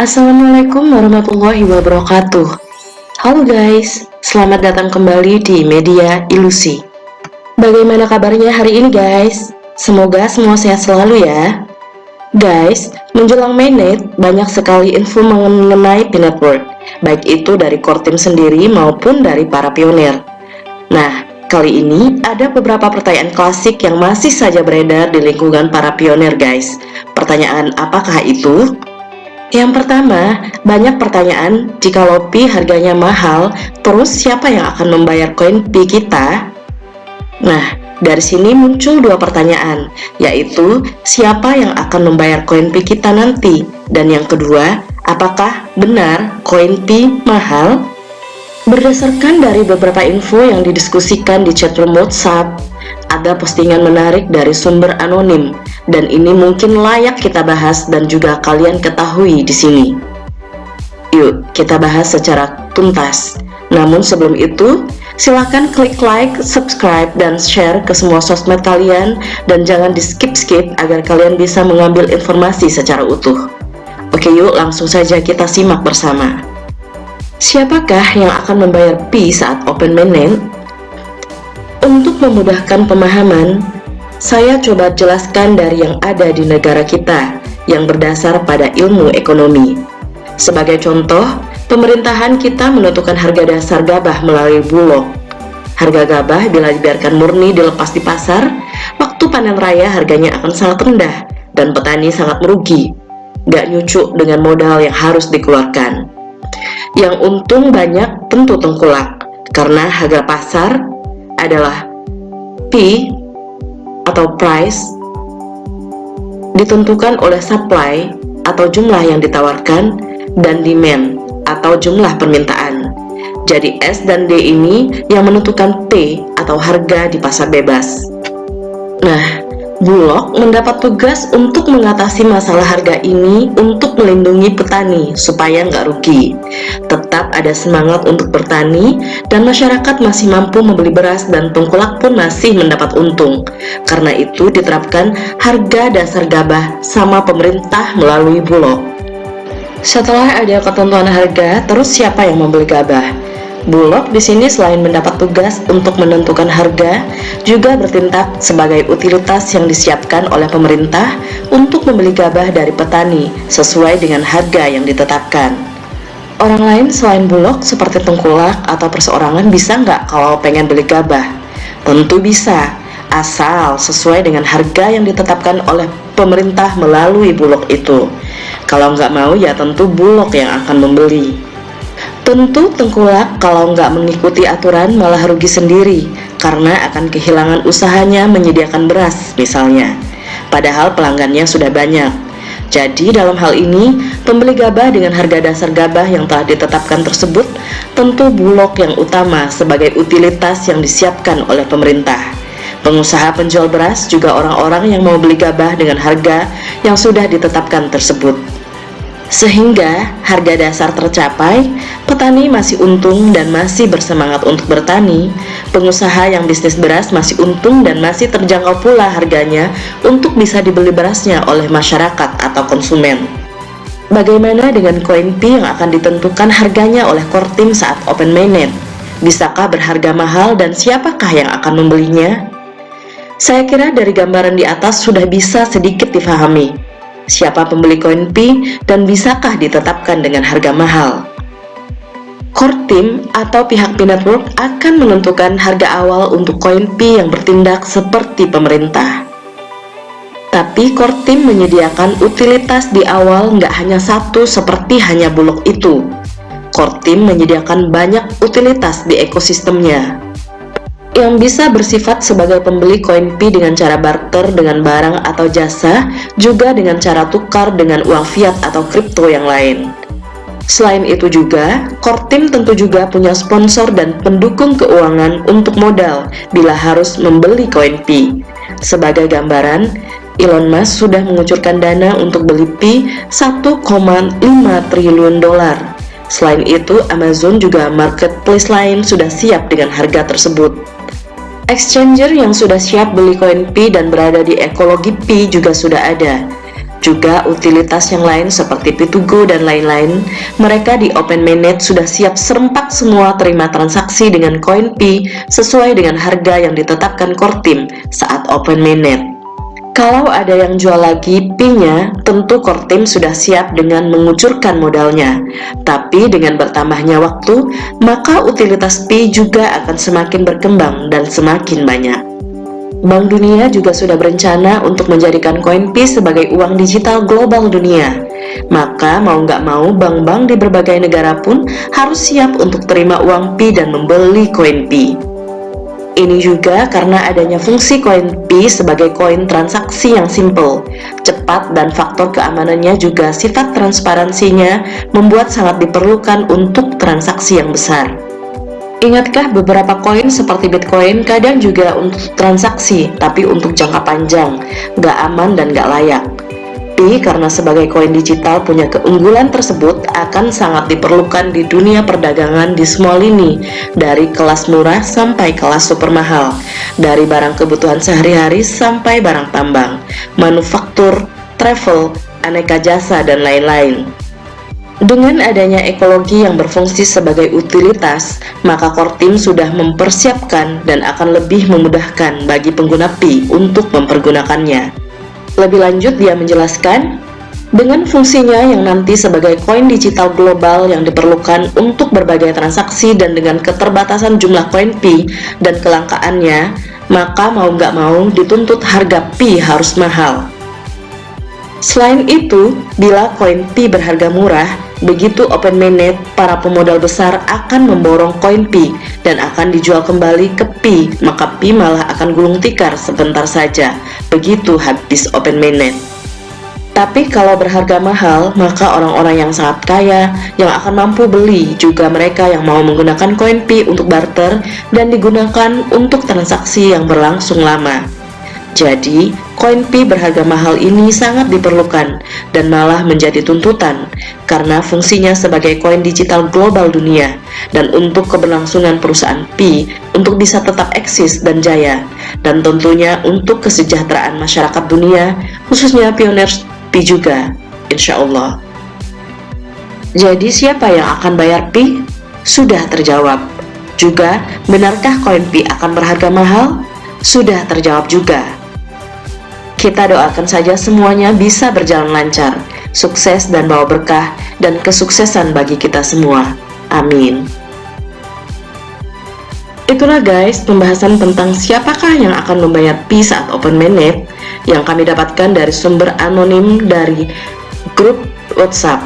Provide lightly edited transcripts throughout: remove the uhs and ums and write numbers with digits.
Assalamualaikum warahmatullahi wabarakatuh. Halo guys, selamat datang kembali di Media Ilusi. Bagaimana kabarnya hari ini guys? Semoga semua sehat selalu ya. Guys, menjelang mainnet banyak sekali info mengenai Peanut World, baik itu dari core team sendiri maupun dari para pionir. Nah, kali ini ada beberapa pertanyaan klasik yang masih saja beredar di lingkungan para pionir guys. Pertanyaan apakah itu? Yang pertama, banyak pertanyaan, jikalau Pi harganya mahal, terus siapa yang akan membayar koin Pi kita? Nah, dari sini muncul dua pertanyaan, yaitu siapa yang akan membayar koin Pi kita nanti? Dan yang kedua, apakah benar koin Pi mahal? Berdasarkan dari beberapa info yang didiskusikan di chatroom WhatsApp, ada postingan menarik dari sumber anonim, dan ini mungkin layak kita bahas dan juga kalian ketahui di sini. Yuk, kita bahas secara tuntas. Namun sebelum itu, silakan klik like, subscribe, dan share ke semua sosmed kalian, dan jangan di skip-skip agar kalian bisa mengambil informasi secara utuh. Oke yuk, langsung saja kita simak bersama. Siapakah yang akan membayar Pi saat open mainnet? Untuk memudahkan pemahaman, saya coba jelaskan dari yang ada di negara kita yang berdasar pada ilmu ekonomi. Sebagai contoh, pemerintahan kita menentukan harga dasar gabah melalui bulog. Harga gabah bila dibiarkan murni dilepas di pasar, waktu panen raya harganya akan sangat rendah dan petani sangat merugi. Gak nyucuk dengan modal yang harus dikeluarkan. Yang untung banyak tentu tengkulak, karena harga pasar adalah P atau price ditentukan oleh supply atau jumlah yang ditawarkan dan demand atau jumlah permintaan. Jadi S dan D ini yang menentukan P atau harga di pasar bebas. Nah, Bulog mendapat tugas untuk mengatasi masalah harga ini untuk melindungi petani supaya nggak rugi. Tetap ada semangat untuk bertani dan masyarakat masih mampu membeli beras dan tengkulak pun masih mendapat untung. Karena itu diterapkan harga dasar gabah sama pemerintah melalui Bulog. Setelah ada ketentuan harga, terus siapa yang membeli gabah? Bulog di sini selain mendapat tugas untuk menentukan harga, juga bertindak sebagai utilitas yang disiapkan oleh pemerintah untuk membeli gabah dari petani sesuai dengan harga yang ditetapkan. Orang lain selain Bulog seperti tengkulak atau perseorangan bisa nggak kalau pengen beli gabah? Tentu bisa, asal sesuai dengan harga yang ditetapkan oleh pemerintah melalui Bulog itu. Kalau nggak mau ya tentu Bulog yang akan membeli. Tentu tengkulak kalau nggak mengikuti aturan malah rugi sendiri karena akan kehilangan usahanya menyediakan beras misalnya. Padahal pelanggannya sudah banyak. Jadi dalam hal ini, pembeli gabah dengan harga dasar gabah yang telah ditetapkan tersebut tentu Bulog yang utama sebagai utilitas yang disiapkan oleh pemerintah. Pengusaha penjual beras juga orang-orang yang mau beli gabah dengan harga yang sudah ditetapkan tersebut. Sehingga harga dasar tercapai, petani masih untung dan masih bersemangat untuk bertani, pengusaha yang bisnis beras masih untung dan masih terjangkau pula harganya untuk bisa dibeli berasnya oleh masyarakat atau konsumen. Bagaimana dengan koin Pi yang akan ditentukan harganya oleh core team saat open mainnet? Bisakah berharga mahal dan siapakah yang akan membelinya? Saya kira dari gambaran di atas sudah bisa sedikit difahami siapa pembeli koin Pi dan bisakah ditetapkan dengan harga mahal. Core team atau pihak Peanut World akan menentukan harga awal untuk koin Pi yang bertindak seperti pemerintah. Tapi core team menyediakan utilitas di awal nggak hanya satu seperti hanya Bulog itu. Core team menyediakan banyak utilitas di ekosistemnya yang bisa bersifat sebagai pembeli koin Pi dengan cara barter dengan barang atau jasa, juga dengan cara tukar dengan uang fiat atau kripto yang lain. Selain itu juga, core team tentu juga punya sponsor dan pendukung keuangan untuk modal bila harus membeli koin Pi. Sebagai gambaran, Elon Musk sudah mengucurkan dana untuk beli Pi 1,5 triliun dolar. Selain itu, Amazon juga marketplace lain sudah siap dengan harga tersebut. Exchanger yang sudah siap beli koin Pi dan berada di ekologi Pi juga sudah ada. Juga utilitas yang lain seperti P2Go dan lain-lain, mereka di Open Mainnet sudah siap serempak semua terima transaksi dengan koin Pi sesuai dengan harga yang ditetapkan core team saat Open Mainnet. Kalau ada yang jual lagi Pi-nya, tentu core team sudah siap dengan mengucurkan modalnya. Tapi dengan bertambahnya waktu, maka utilitas Pi juga akan semakin berkembang dan semakin banyak. Bank Dunia juga sudah berencana untuk menjadikan koin Pi sebagai uang digital global dunia. Maka mau nggak mau, bank-bank di berbagai negara pun harus siap untuk terima uang Pi dan membeli koin Pi. Ini juga karena adanya fungsi koin Pi sebagai koin transaksi yang simple, cepat, dan faktor keamanannya juga sifat transparansinya membuat sangat diperlukan untuk transaksi yang besar. Ingatkah beberapa koin seperti Bitcoin kadang juga untuk transaksi, tapi untuk jangka panjang, nggak aman dan nggak layak. Pi karena sebagai koin digital punya keunggulan tersebut akan sangat diperlukan di dunia perdagangan di semua lini, dari kelas murah sampai kelas super mahal, dari barang kebutuhan sehari-hari sampai barang tambang, manufaktur, travel, aneka jasa, dan lain-lain. Dengan adanya ekologi yang berfungsi sebagai utilitas, maka core team sudah mempersiapkan dan akan lebih memudahkan bagi pengguna Pi untuk mempergunakannya. Lebih lanjut, dia menjelaskan, dengan fungsinya yang nanti sebagai koin digital global yang diperlukan untuk berbagai transaksi dan dengan keterbatasan jumlah koin Pi dan kelangkaannya, maka mau nggak mau dituntut harga Pi harus mahal. Selain itu, bila koin Pi berharga murah, begitu Open Mainnet, para pemodal besar akan memborong koin Pi dan akan dijual kembali ke Pi, maka Pi malah akan gulung tikar sebentar saja, begitu habis Open Mainnet. Tapi kalau berharga mahal, maka orang-orang yang sangat kaya yang akan mampu beli, juga mereka yang mau menggunakan koin Pi untuk barter dan digunakan untuk transaksi yang berlangsung lama. Jadi, koin Pi berharga mahal ini sangat diperlukan dan malah menjadi tuntutan karena fungsinya sebagai koin digital global dunia dan untuk keberlangsungan perusahaan Pi untuk bisa tetap eksis dan jaya, dan tentunya untuk kesejahteraan masyarakat dunia, khususnya pioneers Pi juga, insya Allah. Jadi siapa yang akan bayar Pi? Sudah terjawab. Juga, benarkah koin Pi akan berharga mahal? Sudah terjawab juga. Kita doakan saja semuanya bisa berjalan lancar, sukses dan bawa berkah dan kesuksesan bagi kita semua. Amin. Itulah guys pembahasan tentang siapakah yang akan membayar Pi saat Open Mainnet yang kami dapatkan dari sumber anonim dari grup WhatsApp.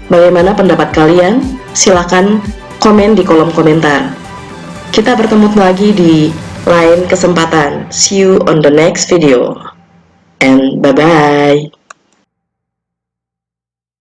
Bagaimana pendapat kalian? Silahkan komen di kolom komentar. Kita bertemu lagi di lain kesempatan. See you on the next video. And bye-bye.